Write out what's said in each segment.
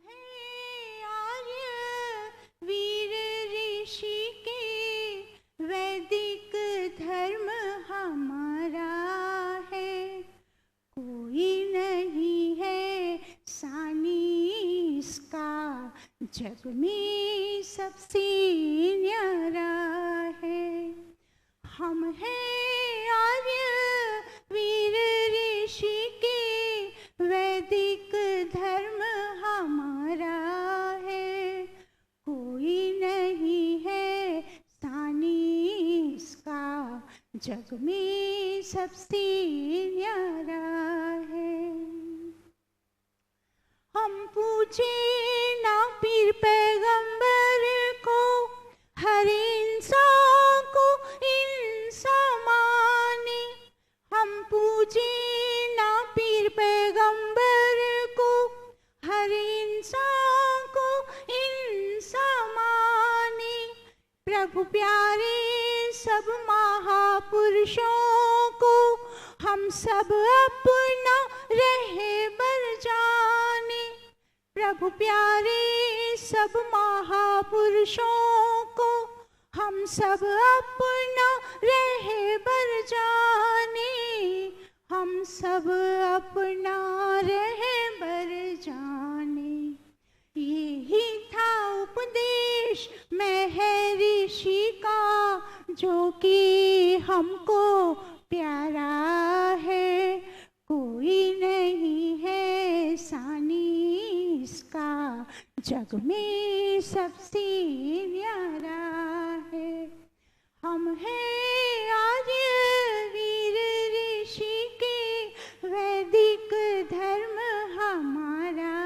हैं आर्य वीर ऋषि के, वैदिक धर्म हमारा है। कोई नहीं है सानी इसका, जग में सबसे न्यारा है। हम हैं आर्य वीर ऋषि के, वैदिक धर्म हमारा है। कोई नहीं है सानी इसका, जग में सबसे न्यारा है। हम पूछे ना पीर पैगंबर को, हर इंसान को इंसान माने। हम पूछे ना पीर पैगंबर को, हर इंसान को इंसान माने। प्रभु प्यारे सब महापुरुषों को, हम सब अपना रहबर जाने। प्रभु प्यारे सब महापुरुषों को, हम सब अपना रहबर जाने। हम सब अपना रहबर जाने। यही था उपदेश महर्षि का, जो कि हमको प्यारा है। कोई नहीं है सानी इसका, जग में सबसे न्यारा है। हम हैं आर्य वीर ऋषि के, वैदिक धर्म हमारा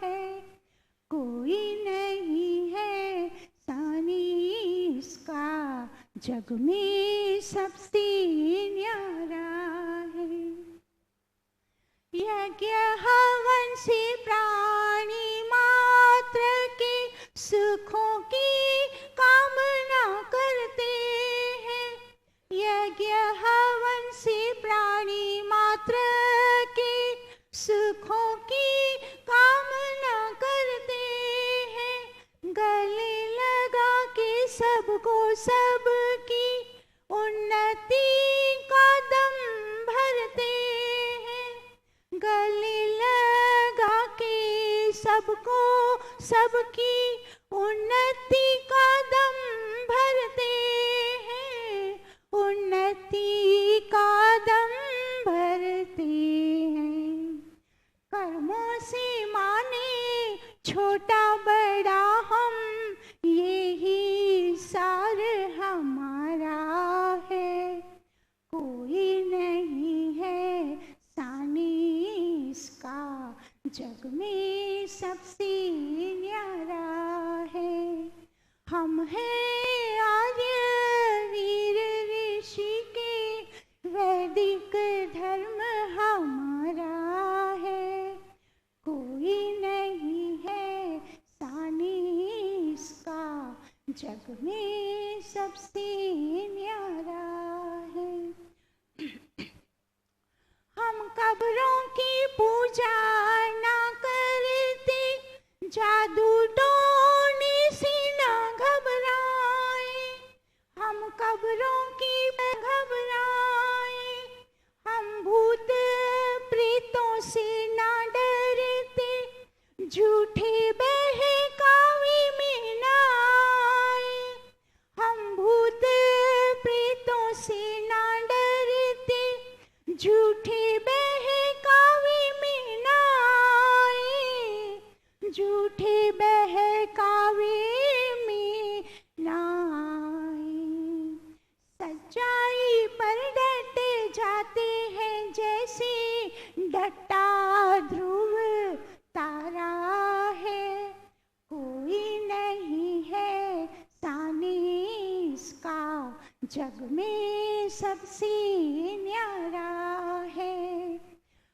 है। कोई नहीं है सानी इसका, जग में सबसे न्यारा है। यज्ञ हवन से प्राणी मात्र के सुखों की कामना करते हैं। यज्ञ हवन से प्राणी मात्र के सुखों की कामना करते हैं। गले लगा के सबको सबकी उन्नति का दम भरते हैं। गले लगा के सबको सबकी उन्नति का दम भरते हैं। उन्नति का दम भरते हैं। कर्मों से माने छोटा बड़ा हम, यही सार हमारा है। कोई नहीं है सानी इसका, जग में सबसे न्यारा है। हम हैं आर्य वीर ऋषि के, वैदिक धर्म हमारा है। कोई नहीं है सानी इसका, जग में सबसे न्यारा है। हम कब्रों की पूजा ना करते, जादू टोने से ना घबराए। हम कब्रों की घबराए, हम भूत प्रेतों से ना डरते, झूठे बहकावे में ना आए। हम भूत प्रेतों से ना डरते, झूठे बहकावे में ना आए। झूठे बहकावे में ना आए। सच्चाई पर डट जाते हैं, जैसे डटा ध्रुव तारा है। कोई नहीं है सानी इसका, जग में सबसे न्यारा है।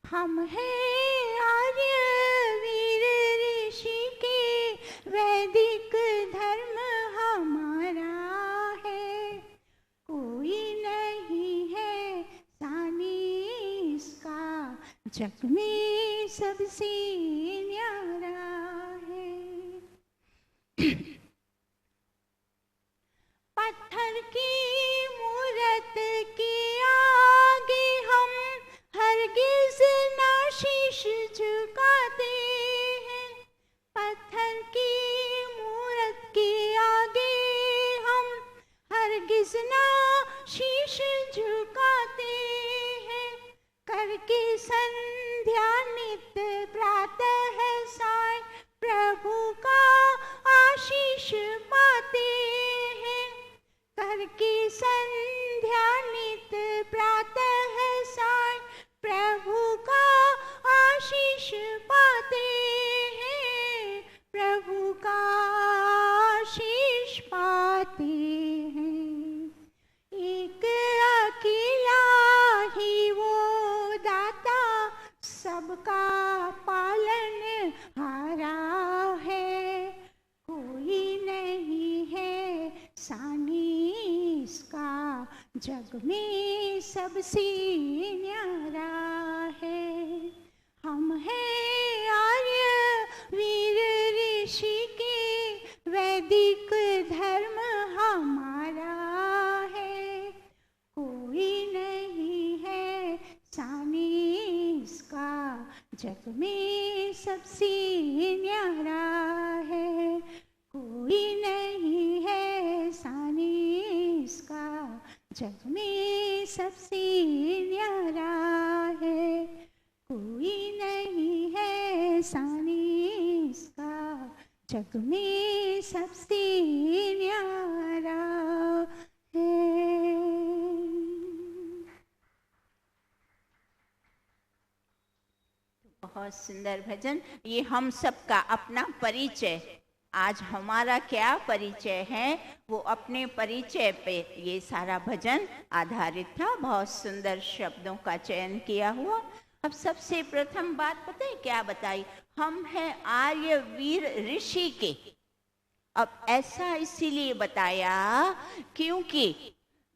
हम हैं आर्य वीर ऋषि के, वैदिक धर्म हमारा है। कोई नहीं है सानी इसका, जग में सबसे न्यारा पत्थर की मूरत के आगे हम हरगिज ना शीश झुकाते हैं। पत्थर की मूरत के आगे हम हरगिज ना शीश झुकाते हैं। करके संध्या नित्य प्रातः साय प्रभु का आशीष पाते हैं। करके संध्या नित्य प्रातः साय प्रभु का आशीष पाते हैं। प्रभु का आशीष पाते हैं। एक अकेला ही वो दाता सबका पालन हारा है। कोई नहीं है सानी इसका जग में सबसे न्यारा है। हम हैं आर्य वीर ऋषि के वैदिक धर्म हमारा है। कोई नहीं है सानी इसका जग में सबसे न्यारा है। कोई नहीं है सानी इसका जग में सबसे न्यारा है। कोई नहीं है सानी इसका जग में सबसे न्यारा है। बहुत सुंदर भजन। ये हम सबका अपना परिचय, आज हमारा क्या परिचय है वो अपने परिचय पे ये सारा भजन आधारित था। बहुत सुंदर शब्दों का चयन किया हुआ। अब सबसे प्रथम बात पता है क्या बताई? हम हैं आर्य वीर ऋषि के। अब ऐसा इसीलिए बताया क्योंकि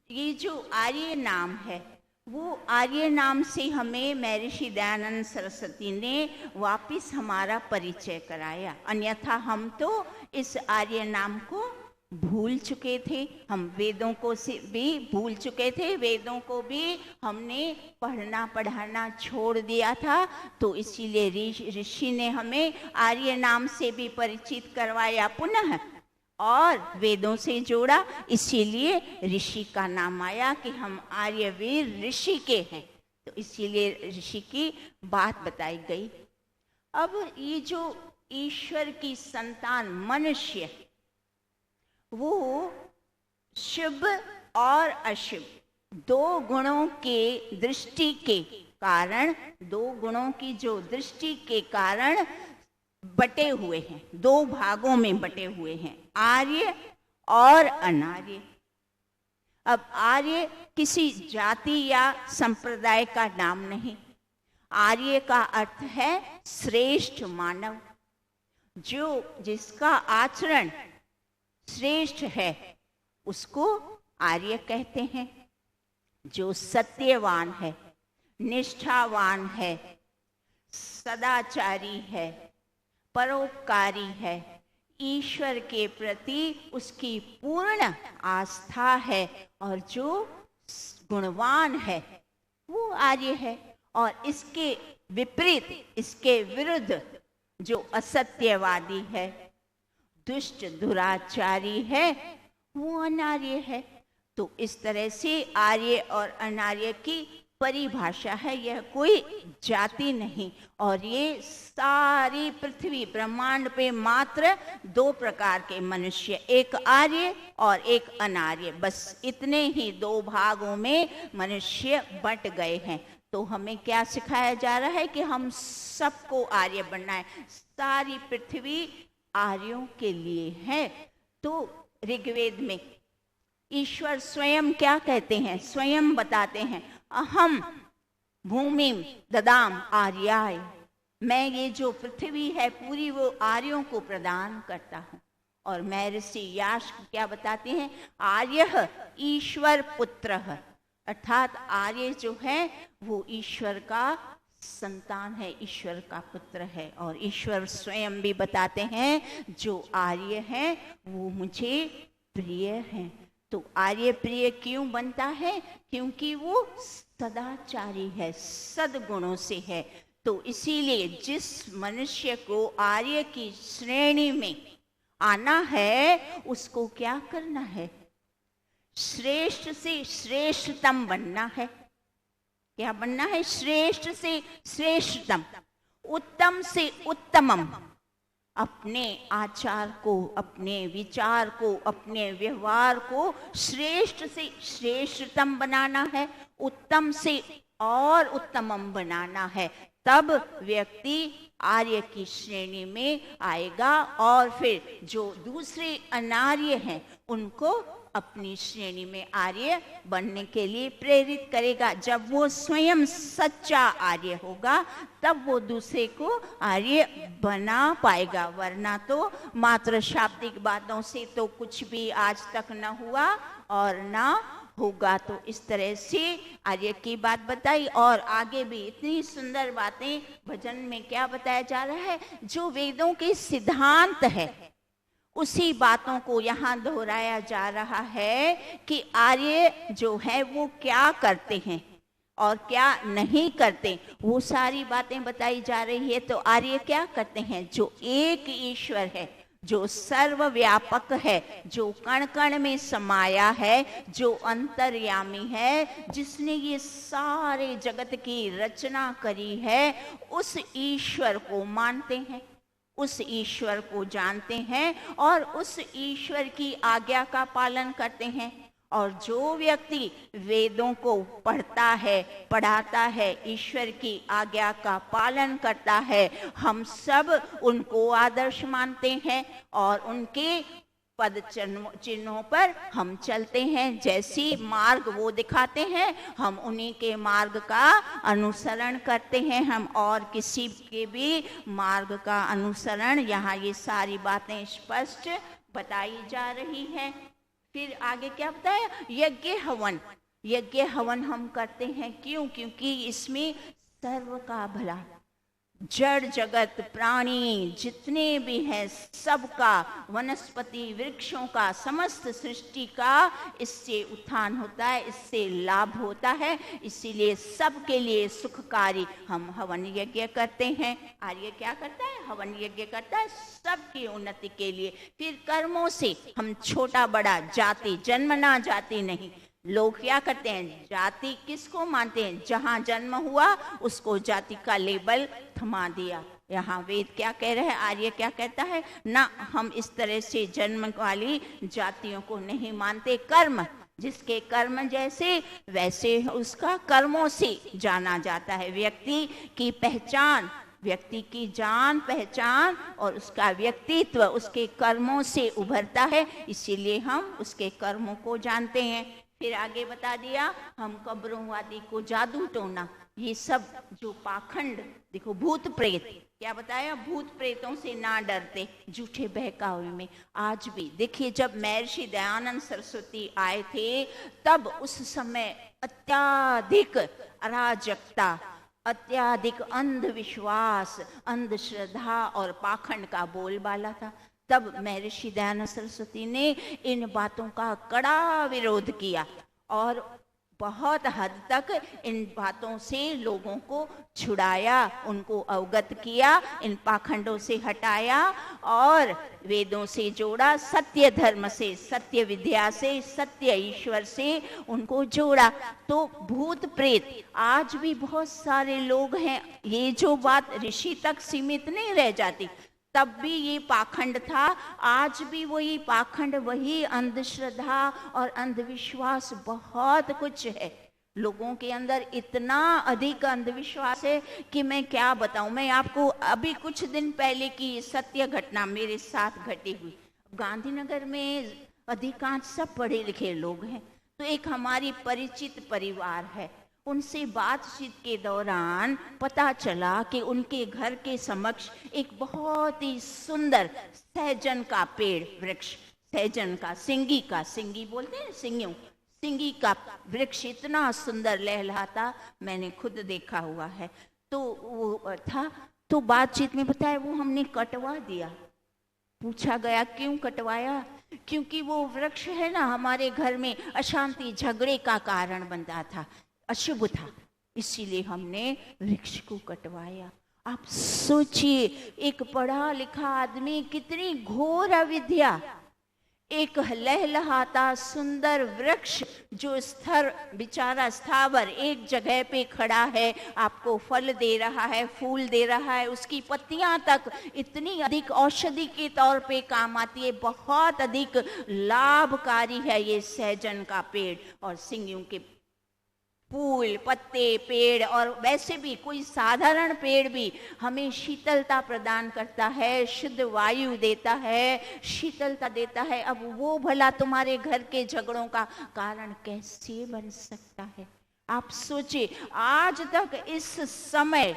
ये जो आर्य नाम है वो आर्य नाम से हमें महर्षि दयानंद सरस्वती ने वापिस हमारा परिचय कराया। अन्यथा हम तो इस आर्य नाम को भूल चुके थे। हम वेदों को से भी भूल चुके थे। वेदों को भी हमने पढ़ना पढ़ाना छोड़ दिया था। तो इसीलिए ऋषि ने हमें आर्य नाम से भी परिचित करवाया पुनः और वेदों से जोड़ा। इसीलिए ऋषि का नाम आया कि हम आर्यवीर ऋषि के हैं। तो इसीलिए ऋषि की बात बताई गई। अब ये जो ईश्वर की संतान मनुष्य, वो शुभ और अशुभ दो गुणों के दृष्टि के कारण, दो गुणों की जो दृष्टि के कारण बटे हुए हैं, दो भागों में बटे हुए हैं, आर्य और अनार्य। अब आर्य किसी जाति या संप्रदाय का नाम नहीं। आर्य का अर्थ है श्रेष्ठ मानव, जो जिसका आचरण श्रेष्ठ है उसको आर्य कहते हैं। जो सत्यवान है, निष्ठावान है, सदाचारी है, परोपकारी है, ईश्वर के प्रति उसकी पूर्ण आस्था है और जो गुणवान है वो आर्य है। और इसके विपरीत, इसके विरुद्ध जो असत्यवादी है, दुष्ट दुराचारी है, वो अनार्य है। तो इस तरह से आर्य और अनार्य की परिभाषा है। यह कोई जाति नहीं। और ये सारी पृथ्वी ब्रह्मांड पे मात्र दो प्रकार के मनुष्य, एक आर्य और एक अनार्य, बस इतने ही दो भागों में मनुष्य बंट गए हैं। तो हमें क्या सिखाया जा रहा है कि हम सबको आर्य बनना है। सारी पृथ्वी आर्यों के लिए है। तो ऋग्वेद में ईश्वर स्वयं क्या कहते हैं? स्वयं बताते हैं, अहम भूमि ददाम आर्याय, मैं ये जो पृथ्वी है पूरी वो आर्यों को प्रदान करता हूँ। और महर्षि याश क्या बताते हैं? आर्य ईश्वर पुत्र, अर्थात आर्य जो है वो ईश्वर का संतान है, ईश्वर का पुत्र है। और ईश्वर स्वयं भी बताते हैं जो आर्य हैं वो मुझे प्रिय हैं। तो आर्य प्रिय क्यों बनता है? क्योंकि वो सदाचारी है, सद्गुणों से है। तो इसीलिए जिस मनुष्य को आर्य की श्रेणी में आना है उसको क्या करना है? श्रेष्ठ से श्रेष्ठतम बनना है। क्या बनना है? श्रेष्ठ से श्रेष्ठतम, उत्तम से उत्तमम। अपने आचार को, अपने विचार को, अपने व्यवहार को श्रेष्ठ से श्रेष्ठतम बनाना है, उत्तम से और उत्तमम बनाना है। तब व्यक्ति आर्य की श्रेणी में आएगा और फिर जो दूसरे अनार्य हैं उनको अपनी श्रेणी में आर्य बनने के लिए प्रेरित करेगा। जब वो स्वयं सच्चा आर्य होगा तब वो दूसरे को आर्य बना पाएगा, वरना तो मात्र शाब्दिक बातों से तो कुछ भी आज तक न हुआ और ना होगा। तो इस तरह से आर्य की बात बताई और आगे भी इतनी सुंदर बातें भजन में क्या बताया जा रहा है, जो वेदों के सिद्धांत है उसी बातों को यहाँ दोहराया जा रहा है कि आर्य जो है वो क्या करते हैं और क्या नहीं करते, वो सारी बातें बताई जा रही है। तो आर्य क्या करते हैं? जो एक ईश्वर है, जो सर्वव्यापक है, जो कण कण में समाया है, जो अंतर्यामी है, जिसने ये सारे जगत की रचना करी है, उस ईश्वर को मानते हैं, उस ईश्वर को जानते हैं और उस ईश्वर की आज्ञा का पालन करते हैं। और जो व्यक्ति वेदों को पढ़ता है, पढ़ाता है, ईश्वर की आज्ञा का पालन करता है, हम सब उनको आदर्श मानते हैं और उनके पद चिन्हों पर हम चलते हैं। जैसी मार्ग वो दिखाते हैं हम उन्हीं के मार्ग का अनुसरण करते हैं, हम और किसी के भी मार्ग का अनुसरण, यहाँ ये सारी बातें स्पष्ट बताई जा रही हैं। फिर आगे क्या बताया? यज्ञ हवन। यज्ञ हवन हम करते हैं क्यों? क्योंकि इसमें सर्व का भला, जड़ जगत प्राणी जितने भी हैं सबका, वनस्पति वृक्षों का, समस्त सृष्टि का इससे उत्थान होता है, इससे लाभ होता है। इसीलिए सबके लिए सुखकारी हम हवन यज्ञ करते हैं। आर्य क्या करता है? हवन यज्ञ करता है सबकी उन्नति के लिए। फिर कर्मों से हम छोटा बड़ा जाति, जन्मना जाति नहीं। लोग क्या करते हैं? जाति किसको मानते हैं? जहां जन्म हुआ उसको जाति का लेबल थमा दिया। यहाँ वेद क्या कह रहे हैं? आर्य क्या कहता है? ना, हम इस तरह से जन्म वाली जातियों को नहीं मानते। कर्म, जिसके कर्म जैसे वैसे उसका कर्मों से जाना जाता है। व्यक्ति की पहचान, व्यक्ति की जान पहचान और उसका व्यक्तित्व उसके कर्मों से उभरता है, इसीलिए हम उसके कर्मों को जानते हैं। फिर आगे बता दिया हम कब्रों आदि को, जादू टोना, ये सब जो पाखंड, देखो भूत प्रेत, क्या बताया? भूत प्रेतों से ना डरते, झूठे बहकावे में। आज भी देखिए, जब महर्षि दयानंद सरस्वती आए थे तब उस समय अत्याधिक अराजकता, अत्याधिक अंधविश्वास, अंधश्रद्धा और पाखंड का बोलबाला था। तब महर्षि दयानंद सरस्वती ने इन बातों का कड़ा विरोध किया और बहुत हद तक इन बातों से लोगों को छुड़ाया, उनको अवगत किया, इन पाखंडों से हटाया और वेदों से जोड़ा, सत्य धर्म से, सत्य विद्या से, सत्य ईश्वर से उनको जोड़ा। तो भूत प्रेत आज भी बहुत सारे लोग हैं। ये जो बात ऋषि तक सीमित नहीं रह जाती, तब भी ये पाखंड था, आज भी वही पाखंड, वही अंधश्रद्धा और अंधविश्वास बहुत कुछ है। लोगों के अंदर इतना अधिक अंधविश्वास है कि मैं क्या बताऊं। मैं आपको अभी कुछ दिन पहले की सत्य घटना मेरे साथ घटी हुई। गांधीनगर में अधिकांश सब पढ़े लिखे लोग हैं, तो एक हमारी परिचित परिवार है, उनसे बातचीत के दौरान पता चला कि उनके घर के समक्ष एक बहुत ही सुंदर सहजन का पेड़, वृक्ष, सहजन का, सिंगी का, सिंगी बोलते हैं, सिंगियों, सिंगी का वृक्ष इतना सुंदर लहलहाता मैंने खुद देखा हुआ है। तो वो था, तो बातचीत में बताया वो हमने कटवा दिया। पूछा गया क्यों कटवाया? क्योंकि वो वृक्ष है ना हमारे घर में अशांति झगड़े का कारण बनता था, अशुभ था, इसीलिए हमने वृक्ष को कटवाया। आप सोचिए, एक पढ़ा लिखा आदमी, कितनी घोर अविद्या। एक लहलहाता सुंदर वृक्ष जो स्थिर बेचारा स्थावर एक जगह पे खड़ा है, आपको फल दे रहा है, फूल दे रहा है, उसकी पत्तियां तक इतनी अधिक औषधि के तौर पे काम आती है, बहुत अधिक लाभकारी है ये सहजन का पेड़ और सिंगियों के फूल पत्ते पेड़। और वैसे भी कोई साधारण पेड़ भी हमें शीतलता प्रदान करता है, शुद्ध वायु देता है, शीतलता देता है। अब वो भला तुम्हारे घर के झगड़ों का कारण कैसे बन सकता है? आप सोचिए, आज तक इस समय,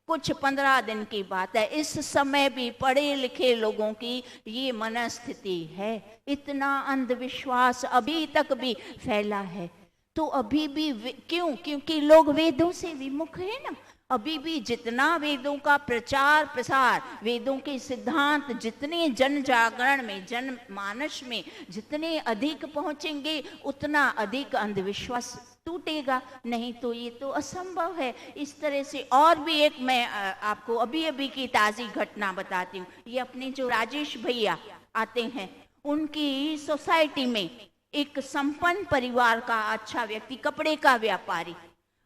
कुछ 15 दिन की बात है, इस समय भी पढ़े लिखे लोगों की ये मनस्थिति है, इतना अंधविश्वास अभी तक भी फैला है। तो अभी भी क्यों? क्योंकि लोग वेदों से विमुख है ना। अभी भी जितना वेदों का प्रचार प्रसार, वेदों के सिद्धांत जितने जन जागरण में, जन मानस में जितने अधिक पहुंचेंगे, उतना अधिक अंधविश्वास टूटेगा। नहीं तो ये तो असंभव है। इस तरह से और भी एक मैं आपको अभी अभी की ताज़ी घटना बताती हूँ। ये अपने जो राजेश भैया आते हैं, उनकी सोसाइटी में एक संपन्न परिवार का अच्छा व्यक्ति, कपड़े का व्यापारी।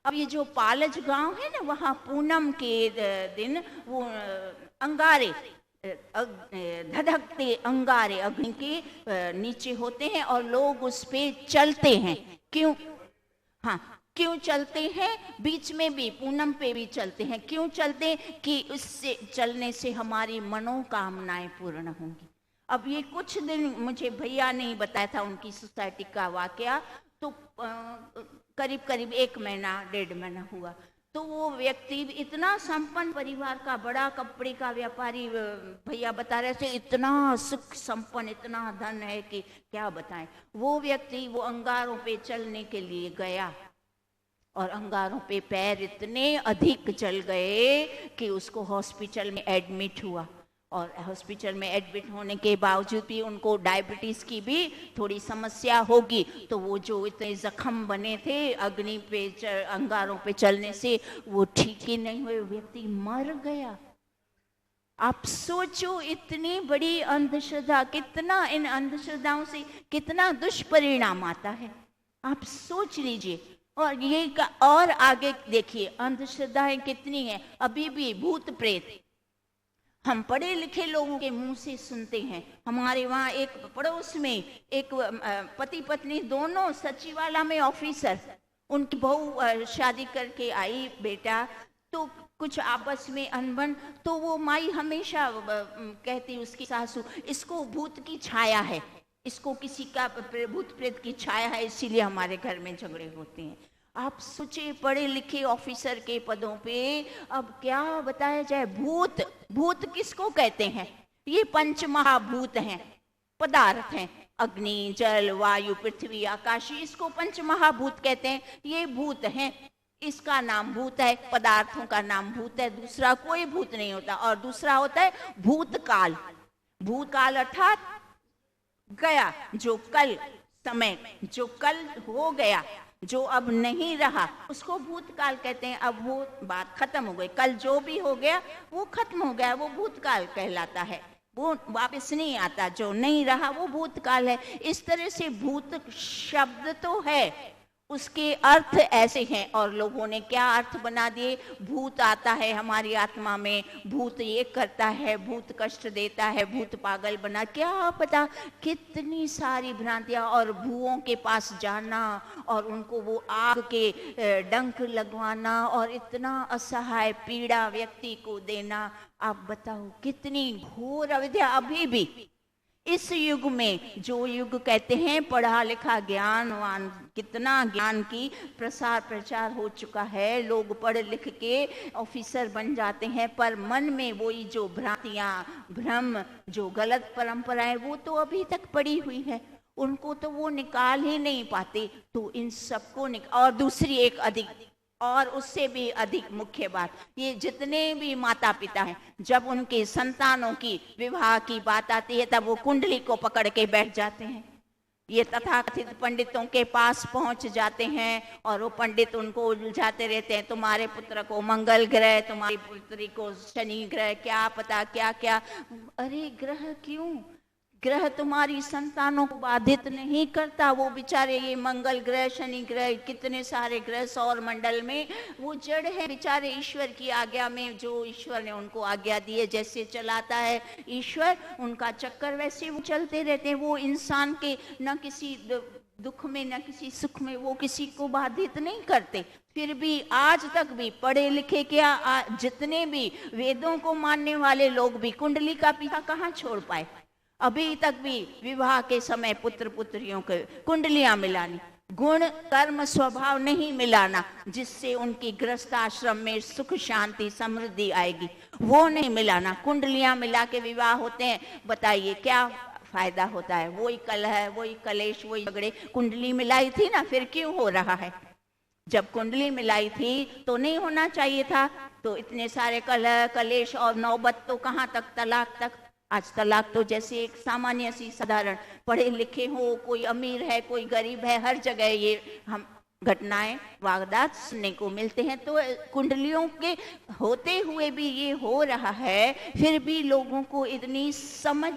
अब ये जो पालज गांव है ना, वहाँ पूनम के दिन वो अंगारे, धधकते अंगारे अग्नि के नीचे होते हैं और लोग उस पे चलते हैं। क्यों? हाँ, क्यों चलते हैं? बीच में भी पूनम पे भी चलते हैं। क्यों चलते? कि उससे चलने से हमारी मनोकामनाएं पूर्ण होंगी। अब ये कुछ दिन मुझे भैया ने ही बताया था उनकी सोसाइटी का वाकया, तो करीब करीब 1 महीना 1.5 महीना हुआ। तो वो व्यक्ति इतना संपन्न परिवार का, बड़ा कपड़े का व्यापारी, भैया बता रहे थे, इतना सुख संपन्न, इतना धन है कि क्या बताएं। वो व्यक्ति वो अंगारों पे चलने के लिए गया और अंगारों पे पैर इतने अधिक जल गए कि उसको हॉस्पिटल में एडमिट हुआ। और हॉस्पिटल में एडमिट होने के बावजूद भी उनको डायबिटीज़ की भी थोड़ी समस्या होगी, तो वो जो इतने जख्म बने थे अग्नि पे अंगारों पे चलने से, वो ठीक ही नहीं हुए, व्यक्ति मर गया। आप सोचो, इतनी बड़ी अंधश्रद्धा, कितना इन अंधश्रद्धाओं से कितना दुष्परिणाम आता है, आप सोच लीजिए। और ये और आगे देखिए, अंधश्रद्धाएं कितनी हैं अभी भी। भूत प्रेत हम पढ़े लिखे लोगों के मुंह से सुनते हैं। हमारे वहाँ एक पड़ोस में एक पति पत्नी दोनों सचिवालय में ऑफिसर, उनकी बहू शादी करके आई बेटा, तो कुछ आपस में अनबन, तो वो माई हमेशा कहती उसकी सासू, इसको भूत की छाया है, इसको किसी का भूत प्रेत की छाया है, इसीलिए हमारे घर में झगड़े होते हैं। आप सोचिए, पढ़े लिखे ऑफिसर के पदों पे, अब क्या बताया जाए। भूत, भूत किसको कहते हैं? ये 5 महाभूत हैं, पदार्थ हैं, अग्नि जल वायु पृथ्वी आकाश, इसको 5 महाभूत कहते हैं। ये भूत हैं, इसका नाम भूत है, पदार्थों का नाम भूत है। दूसरा कोई भूत नहीं होता। और दूसरा होता है भूतकाल। भूतकाल अर्थात गया, जो कल समय, जो कल हो गया, जो अब नहीं रहा, उसको भूतकाल कहते हैं। अब वो बात खत्म हो गई, कल जो भी हो गया वो खत्म हो गया, वो भूतकाल कहलाता है, वो वापस नहीं आता। जो नहीं रहा वो भूतकाल है। इस तरह से भूत शब्द तो है, उसके अर्थ ऐसे हैं। और लोगों ने क्या अर्थ बना दिए, भूत आता है हमारी आत्मा में, भूत ये करता है, भूत कष्ट देता है, भूत पागल बना, क्या पता कितनी सारी भ्रांतियां। और भूओं के पास जाना और उनको वो आग के डंक लगवाना और इतना असहाय पीड़ा व्यक्ति को देना, आप बताओ कितनी घोर अविद्या। अभी भी इस युग में, जो युग कहते हैं पढ़ा लिखा ज्ञानवान, कितना ज्ञान की प्रसार प्रचार हो चुका है, लोग पढ़ लिख के ऑफिसर बन जाते हैं, पर मन में वही जो भ्रांतियां, भ्रम, जो गलत परंपराएं, वो तो अभी तक पड़ी हुई है, उनको तो वो निकाल ही नहीं पाते। तो इन सबको और दूसरी एक अधिक और उससे भी अधिक मुख्य बात, ये जितने भी माता पिता हैं, जब उनके संतानों की विवाह की बात आती है तब वो कुंडली को पकड़ के बैठ जाते हैं। ये तथाकथित पंडितों के पास पहुंच जाते हैं और वो पंडित उनको उलझाते रहते हैं, तुम्हारे पुत्र को मंगल ग्रह, तुम्हारी पुत्री को शनि ग्रह, क्या पता क्या क्या। अरे ग्रह क्यों? ग्रह तुम्हारी संतानों को बाधित नहीं करता। वो बेचारे ये मंगल ग्रह, शनि ग्रह, कितने सारे ग्रह सौर मंडल में, वो जड़ है बेचारे, ईश्वर की आज्ञा में, जो ईश्वर ने उनको आज्ञा दी है, जैसे चलाता है ईश्वर, उनका चक्कर वैसे वो चलते रहते हैं। वो इंसान के न किसी दुख में न किसी सुख में वो किसी को बाधित नहीं करते। फिर भी आज तक भी पढ़े लिखे क्या जितने भी वेदों को मानने वाले लोग भी कुंडली का पीछा कहाँ छोड़ पाए। अभी तक भी विवाह के समय पुत्र पुत्रियों के कुंडलियां मिलानी, गुण कर्म स्वभाव नहीं मिलाना, जिससे उनकी गृहस्थ आश्रम में सुख शांति समृद्धि आएगी, वो नहीं मिलाना। कुंडलियां मिला के विवाह होते हैं, बताइए क्या फायदा होता है? वही कलह, वही कलेश, वही झगड़े। कुंडली मिलाई थी ना, फिर क्यों हो रहा है? जब कुंडली मिलाई थी तो नहीं होना चाहिए था, तो इतने सारे कलह कलेश और नौबत तो कहाँ तक, तलाक तक। आज तलाक तो जैसे एक सामान्य सी साधारण, पढ़े लिखे हो, कोई अमीर है कोई गरीब है, हर जगह ये हम घटनाएं वारदात सुनने को मिलते हैं। तो कुंडलियों के होते हुए भी ये हो रहा है, फिर भी लोगों को इतनी समझ।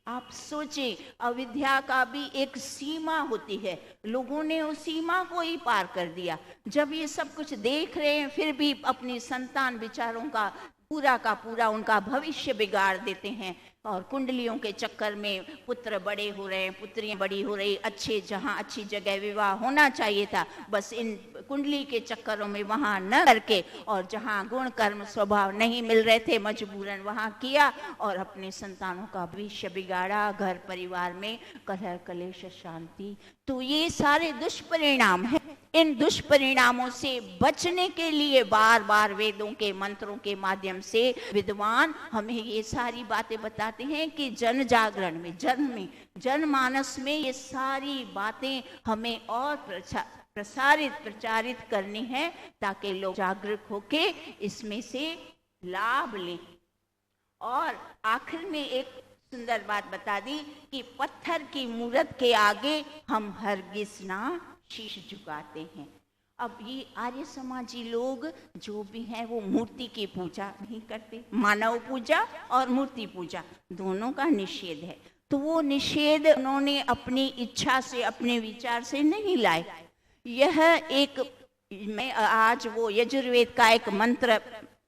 आप सोचें, अविद्या का भी एक सीमा होती है, लोगों ने उस सीमा को ही पार कर दिया। जब ये सब कुछ देख रहे हैं फिर भी अपनी संतान विचारों का पूरा उनका भविष्य बिगाड़ देते हैं। और कुंडलियों के चक्कर में पुत्र बड़े हो रहे हैं, पुत्रियां बड़ी हो रही, अच्छी जगह विवाह होना चाहिए था, बस इन कुंडली के चक्करों में वहां न करके, और जहां गुण कर्म स्वभाव नहीं मिल रहे थे मजबूरन वहां किया और अपने संतानों का भविष्य बिगाड़ा, घर परिवार में कलह कलेश शांति। तो ये सारे दुष्परिणाम हैं। इन दुष्परिणामों से बचने के लिए बार बार वेदों के मंत्रों के माध्यम से विद्वान हमें ये सारी बातें बताते हैं कि जन जागरण में, जनमानस में ये सारी बातें हमें और प्रचारित करनी है, ताकि लोग जागरूक होके इसमें से लाभ लें। और आखिर में एक सुंदर बात बता दी कि पत्थर की मूर्त के आगे हम हरगिज ना शीश झुकाते हैं। अब ये आर्य समाजी लोग जो भी हैं वो मूर्ति की पूजा नहीं करते, मानव पूजा और मूर्ति पूजा दोनों का निषेध है। तो वो निषेध उन्होंने अपनी इच्छा से, अपने विचार से नहीं लाए। यह एक, मैं आज वो यजुर्वेद का एक मंत्र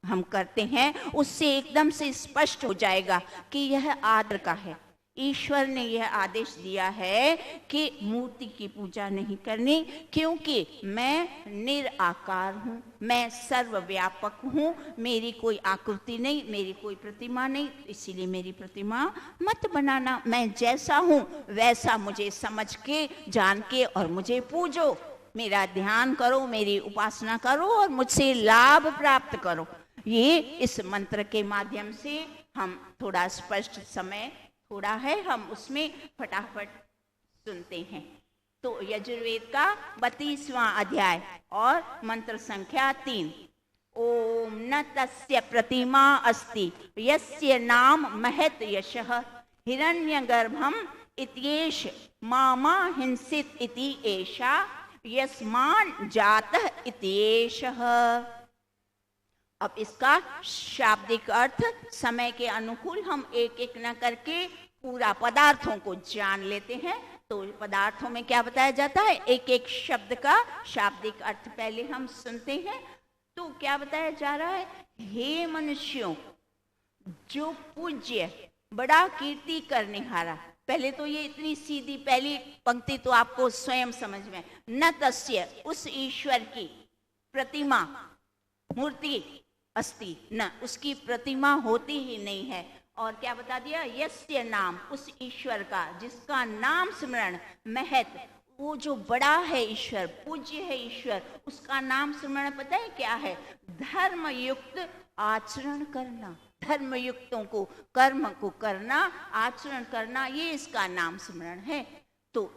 हम करते हैं, उससे एकदम से स्पष्ट हो जाएगा कि यह आदर का है। ईश्वर ने यह आदेश दिया है कि मूर्ति की पूजा नहीं करनी, क्योंकि मैं निराकार हूँ, मैं सर्वव्यापक हूँ, मेरी कोई आकृति नहीं, मेरी कोई प्रतिमा नहीं, इसीलिए मेरी प्रतिमा मत बनाना। मैं जैसा हूँ वैसा मुझे समझ के, जान के और मुझे पूजो, मेरा ध्यान करो, मेरी उपासना करो और मुझसे लाभ प्राप्त करो। ये इस मंत्र के माध्यम से हम थोड़ा स्पष्ट, समय थोड़ा है, हम उसमें फटाफट सुनते हैं। तो यजुर्वेद का 32वां अध्याय और मंत्र संख्या 3। ओम न तस्य प्रतिमा अस्ति यस्य नाम महत यशः हिरण्यगर्भम इत्येष मामा हिंसित इति एषा यस्मान् जातः इत्येषः। अब इसका शाब्दिक अर्थ समय के अनुकूल हम एक एक न करके पूरा पदार्थों को जान लेते हैं। तो पदार्थों में क्या बताया जाता है, एक एक शब्द का शाब्दिक अर्थ पहले हम सुनते हैं। तो क्या बताया जा रहा है, हे मनुष्यों, जो पूज्य, बड़ा कीर्ति करने हारा। पहले तो ये इतनी सीधी पहली पंक्ति तो आपको स्वयं समझ में, न तस्य, उस ईश्वर की प्रतिमा, मूर्ति अस्ति, न, उसकी प्रतिमा होती ही नहीं है। और क्या बता दिया, यस्य नाम, उस ईश्वर का जिसका नाम स्मरण, महत, वो जो बड़ा है ईश्वर, पूज्य है ईश्वर, उसका नाम स्मरण पता है क्या है, धर्मयुक्त आचरण करना, धर्मयुक्तों को, कर्म को करना, आचरण करना, ये इसका नाम स्मरण है। तो तो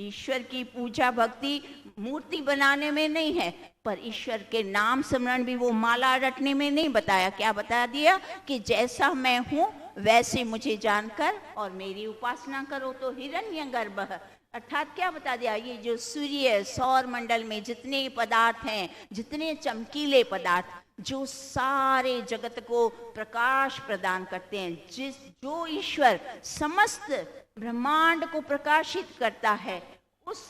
ईश्वर की पूजा भक्ति मूर्ति बनाने में नहीं है, पर ईश्वर के नाम स्मरण भी वो माला रटने में नहीं बताया। क्या बता दिया कि जैसा मैं हूं वैसे मुझे जानकर और मेरी उपासना करो। तो हिरण्यगर्भ अर्थात क्या बता दिया, ये जो सूर्य सौर मंडल में जितने पदार्थ हैं, जितने चमकीले पदार्थ जो सारे जगत को प्रकाश प्रदान करते हैं, जो ईश्वर समस्त ब्रह्मांड को प्रकाशित करता है, उस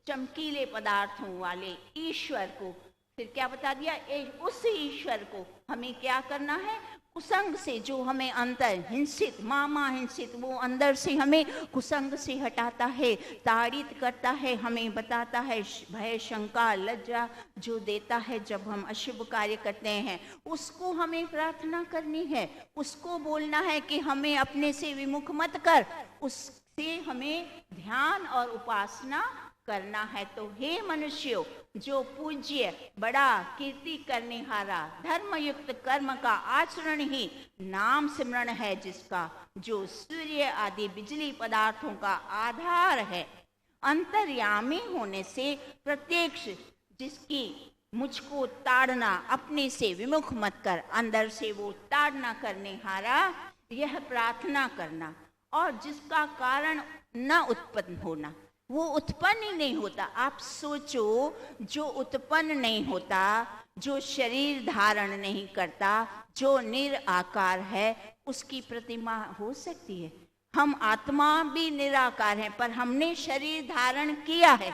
चमकीले पदार्थों वाले ईश्वर को फिर क्या बता दिया, उस ईश्वर को हमें क्या करना है, कुसंग से जो हमें अंतर हिंसित मामा हिंसित वो अंदर से हमें कुसंग से हटाता है, ताड़ित करता है, हमें बताता है भय शंका लज्जा जो देता है जब हम अशुभ कार्य करते हैं, उसको हमें प्रार्थना करनी है, उसको बोलना है कि हमें अपने से विमुख मत कर, उससे हमें ध्यान और उपासना करना है। तो हे मनुष्यों, जो पूज्य बड़ा कीर्ति करने हारा धर्मयुक्त कर्म का आचरण ही नाम सिमरण है, जिसका जो सूर्य आदि बिजली पदार्थों का आधार है, अंतर्यामी होने से प्रत्यक्ष जिसकी मुझको ताड़ना अपने से विमुख मत कर, अंदर से वो ताड़ना करने हारा यह प्रार्थना करना, और जिसका कारण न उत्पन्न होना, वो उत्पन्न ही नहीं होता। आप सोचो, जो उत्पन्न नहीं होता, जो शरीर धारण नहीं करता, जो निराकार है, उसकी प्रतिमा हो सकती है? हम आत्मा भी निराकार हैं, पर हमने शरीर धारण किया है,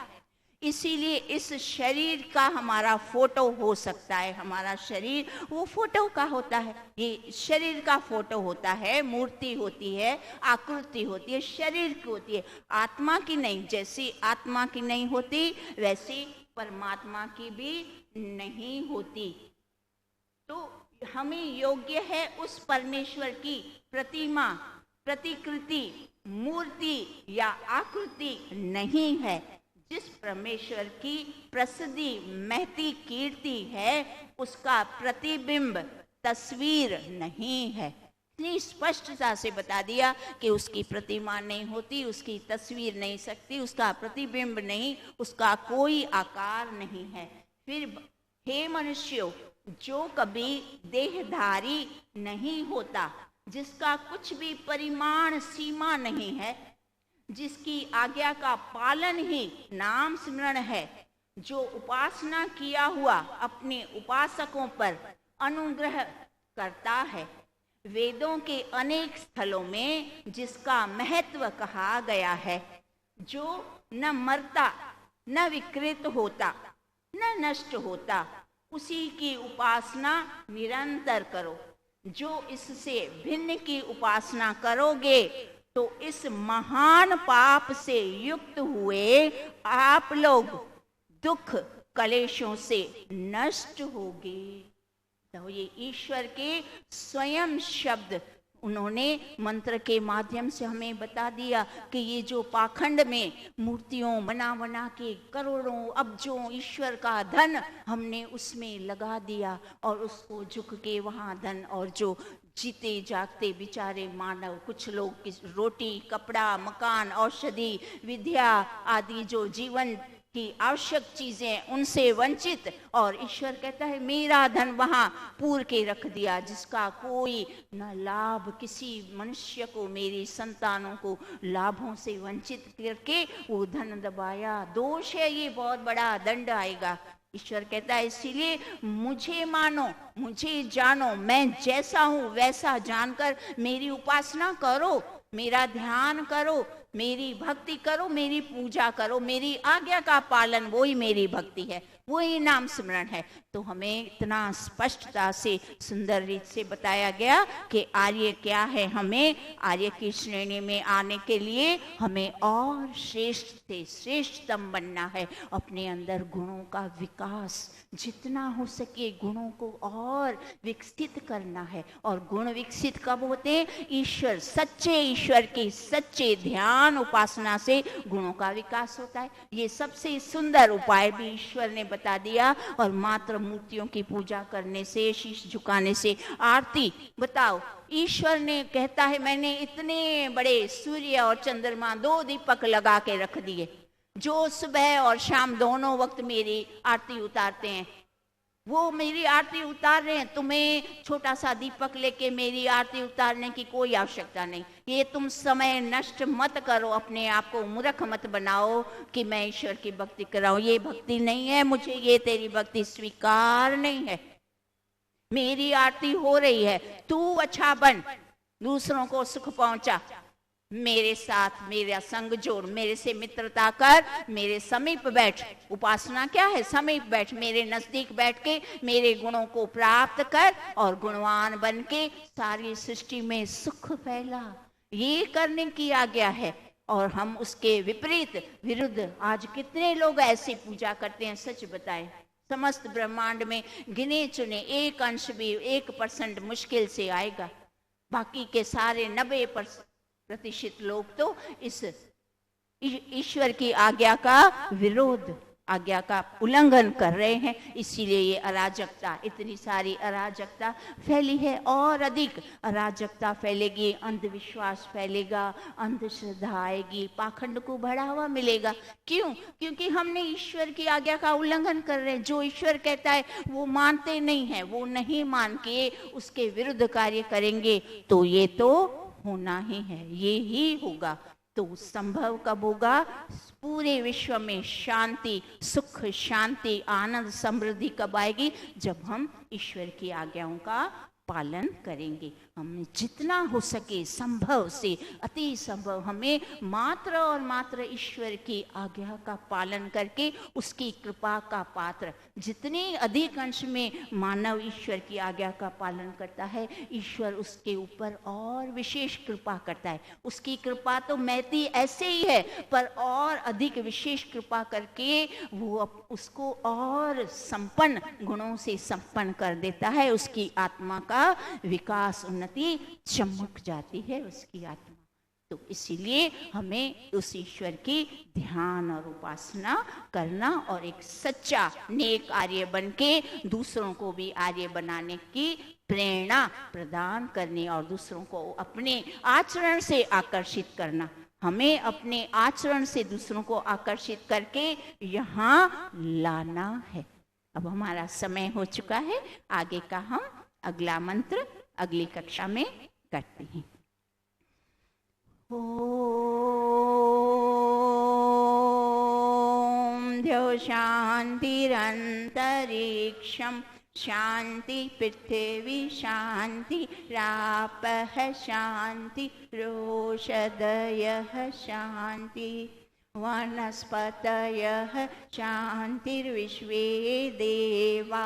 इसीलिए इस शरीर का हमारा फोटो हो सकता है। हमारा शरीर वो फोटो का होता है, ये शरीर का फोटो होता है, मूर्ति होती है, आकृति होती है, शरीर की होती है, आत्मा की नहीं। जैसी आत्मा की नहीं होती वैसी परमात्मा की भी नहीं होती। तो हमें योग्य है उस परमेश्वर की प्रतिमा, प्रतिकृति, मूर्ति या आकृति नहीं है। जिस परमेश्वर की प्रसिद्धि महती कीर्ति है, उसका प्रतिबिंब तस्वीर नहीं है। इतनी स्पष्टता से बता दिया कि उसकी प्रतिमा नहीं होती, उसकी तस्वीर नहीं सकती, उसका प्रतिबिंब नहीं, उसका कोई आकार नहीं है। फिर हे मनुष्यों, जो कभी देहधारी नहीं होता, जिसका कुछ भी परिमाण सीमा नहीं है, जिसकी आज्ञा का पालन ही नाम स्मरण है, जो उपासना किया हुआ अपने उपासकों पर अनुग्रह करता है, वेदों के अनेक स्थलों में जिसका महत्व कहा गया है, जो न मरता, न विकृत होता, न नष्ट होता, उसी की उपासना निरंतर करो। जो इससे भिन्न की उपासना करोगे तो इस महान पाप से युक्त हुए आप लोग दुख कलेशों से नष्ट होगे। तो ये ईश्वर के स्वयं शब्द उन्होंने मंत्र के माध्यम से हमें बता दिया कि ये जो पाखंड में मूर्तियों बना बना के करोड़ों अब्जों ईश्वर का धन हमने उसमें लगा दिया, और उसको झुक के वहाँ धन, और जो जीते जागते बेचारे मानव, कुछ लोग रोटी, कपड़ा, मकान, औषधि, विद्या आदि जो जीवन की आवश्यक चीजें, उनसे वंचित, और ईश्वर कहता है मेरा धन वहां पूर के रख दिया, जिसका कोई न लाभ, किसी मनुष्य को, मेरी संतानों को लाभों से वंचित करके वो धन दबाया। दोष है ये, बहुत बड़ा दंड आएगा। ईश्वर कहता है इसीलिए मुझे मानो, मुझे जानो, मैं जैसा हूं वैसा जानकर मेरी उपासना करो, मेरा ध्यान करो, मेरी भक्ति करो, मेरी पूजा करो, मेरी आज्ञा का पालन, वो ही मेरी भक्ति है, वो ही नाम स्मरण है। तो हमें इतना स्पष्टता से सुंदर रीत से बताया गया कि आर्य क्या है। हमें आर्य की श्रेणी में आने के लिए हमें और श्रेष्ठ से श्रेष्ठतम बनना है। अपने अंदर गुणों का विकास जितना हो सके, गुणों को और विकसित करना है। और गुण विकसित कब होते हैं? ईश्वर, सच्चे ईश्वर की सच्चे ध्यान उपासना से गुणों का विकास होता है। ये सबसे सुंदर उपाय भी ईश्वर ने बता दिया। और मात्र मूर्तियों की पूजा करने से, शीश झुकाने से, आरती, बताओ, ईश्वर ने कहता है मैंने इतने बड़े सूर्य और चंद्रमा 2 दीपक लगा के रख दिए, जो सुबह और शाम दोनों वक्त मेरी आरती उतारते हैं। वो मेरी आरती उतार रहे हैं, तुम्हें छोटा सा दीपक लेके मेरी आरती उतारने की कोई आवश्यकता नहीं। ये तुम समय नष्ट मत करो, अपने आप को मूर्ख मत बनाओ कि मैं ईश्वर की भक्ति कराऊं। ये भक्ति नहीं है, मुझे ये तेरी भक्ति स्वीकार नहीं है। मेरी आरती हो रही है, तू अच्छा बन, दूसरों को सुख पहुंचा, मेरे साथ मेरा संग जोड़, मेरे से मित्रता कर, मेरे समीप बैठ। उपासना क्या है? समीप बैठ, मेरे नजदीक बैठ के मेरे गुणों को प्राप्त कर और गुणवान बन के सारी सृष्टि में सुख फैला। ये करने की आज्ञा है। और हम उसके विपरीत, विरुद्ध आज कितने लोग ऐसी पूजा करते हैं? सच बताएं, समस्त ब्रह्मांड में गिने चुने एक अंश भी, 1% मुश्किल से आएगा। बाकी के सारे 90% लोग तो इस ईश्वर की आज्ञा का विरोध, आज्ञा का उल्लंघन कर रहे हैं। इसीलिए ये अराजकता, इतनी सारी अराजकता फैली है। और अधिक अराजकता फैलेगी, अंधविश्वास फैलेगा, अंधश्रद्धा आएगी, पाखंड को बढ़ावा मिलेगा। क्यों? क्योंकि हमने ईश्वर की आज्ञा का उल्लंघन कर रहे हैं। जो ईश्वर कहता है वो मानते नहीं है, वो नहीं मान के उसके विरुद्ध कार्य करेंगे तो ये तो होना ही है, ये ही होगा। तो संभव कब होगा? पूरे विश्व में शांति, सुख, शांति, आनंद, समृद्धि कब आएगी? जब हम ईश्वर की आज्ञाओं का पालन करेंगे। हमें जितना हो सके, संभव से अति संभव, हमें मात्र और मात्र ईश्वर की आज्ञा का पालन करके उसकी कृपा का पात्र, जितने अधिक अंश में मानव ईश्वर की आज्ञा का पालन करता है, ईश्वर उसके ऊपर और विशेष कृपा करता है। उसकी कृपा तो महती ऐसे ही है, पर और अधिक विशेष कृपा करके वो उसको और संपन्न गुणों से संपन्न कर देता है। उसकी आत्मा का विकास, उन्नति चमक जाती है उसकी आत्मा। तो इसीलिए हमें उस ईश्वर की ध्यान और उपासना करना और एक सच्चा नेक आर्य बन के दूसरों को भी आर्य बनाने की प्रेरणा प्रदान करनी और दूसरों को अपने आचरण से आकर्षित करना। हमें अपने आचरण से दूसरों को आकर्षित करके यहाँ लाना है। अब हमारा समय हो चुका है, आगे का हम अगला मंत्र अगली कक्षा में करते हैं। ओम द्यौ शांतिरंतरिक्षं शांति पृथ्वी शांति रापः शांति रोषधयः शांति वनस्पतयः शांतिर्विश्वे देवा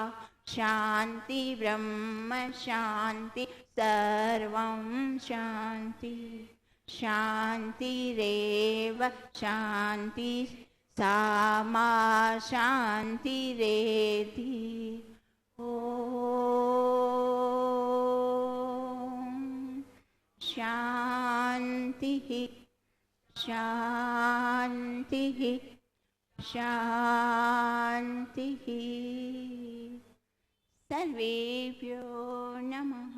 शांति ब्रह्म शांति सर्वं शांति शांतिरेव शांति सामा शांतिरेति। ओम शांति शांति शांति। सर्वेभ्यो नमः।